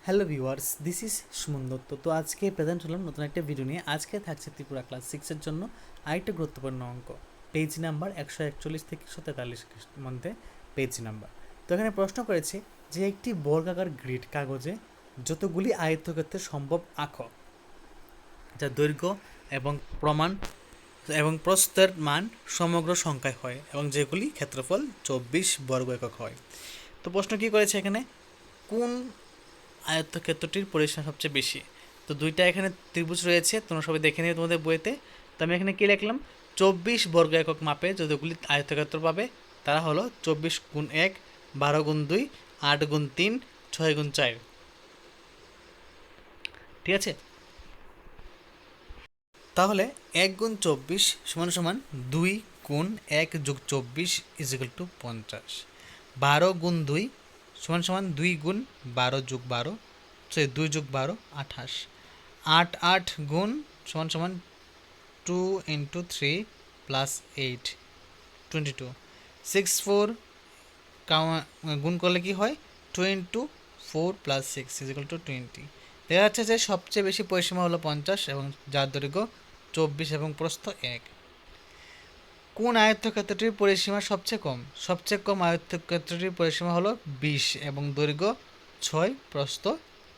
Hello viewers, this is Suman Dutta. তো আজকে present হলাম নতুন একটা ভিডিও নিয়ে। আজকে থাকছে ত্রিপুরা ক্লাস 6-এর জন্য আরেকটা গুরুত্বপূর্ণ অঙ্ক, পেজ নাম্বার 141 থেকে 143 মধ্যে পেজ নাম্বার। তো এখানে প্রশ্ন করেছে যে একটি বর্গাকার গ্রিড কাগজে যতগুলি আয়তক্ষেত্র সম্ভব আঁকো, যা দৈর্ঘ্য এবং প্রমাণ এবং প্রস্থের মান সমগ্র সংখ্যায় হয় এবং যেগুলি ক্ষেত্রফল 24 বর্গ একক হয়। তো প্রশ্ন কী করেছে এখানে, কোন আয়তক্ষেত্রটির পরিসীমা সবচেয়ে বেশি? তো দুইটা এখানে ত্রিভুজ রয়েছে, তোমরা সবাই দেখে নিবে তোমাদের বইতে। তো আমি এখানে কী লিখলাম, 24 বর্গ একক মাপে যতগুলি আয়তক্ষেত্র পাবে তারা হলো 24 × 1, 12 × 2, 8 × 3, 6 × 4। ঠিক আছে, তাহলে 1 × 24 = 2 × 1 + 24 = 50। 12 × 2 = 2 × 12 + 12, 2 + 12 = 28। 8 8 গুণ = 2 × 3 + 8 22। 6 4 গুণ করলে কি হয়, 2 × 4 + 6 = 20। দেখা যাচ্ছে যে সবচেয়ে বেশি পরিসীমা হলো 50 এবং যার দৈর্ঘ্য 24 এবং প্রস্থ 1। কোন আয়তক্ষেত্রটির পরিসীমা সবচেয়ে কম? সবচেয়ে কম আয়তক্ষেত্রটির পরিসীমা হলো 20 এবং দৈর্ঘ্য 6, প্রস্থ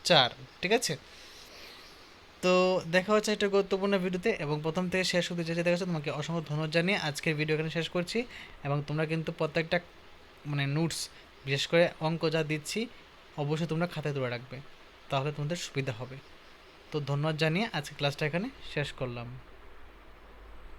4। ঠিক আছে, তো দেখা হচ্ছে একটা গুরুত্বপূর্ণ ভিডিওতে, এবং প্রথম থেকে শেষ অবধি যে দেখেছো তোমাকে অসংখ্য ধন্যবাদ জানিয়ে আজকের ভিডিও এখানে শেষ করছি। এবং তোমরা কিন্তু প্রত্যেকটা নোটস, বিশেষ করে অঙ্ক যা দিচ্ছি, অবশ্যই তোমরা খাতায় তুলে রাখবে, তাহলে তোমাদের সুবিধা হবে। তো ধন্যবাদ জানিয়ে আজকে ক্লাসটা এখানে শেষ করলাম।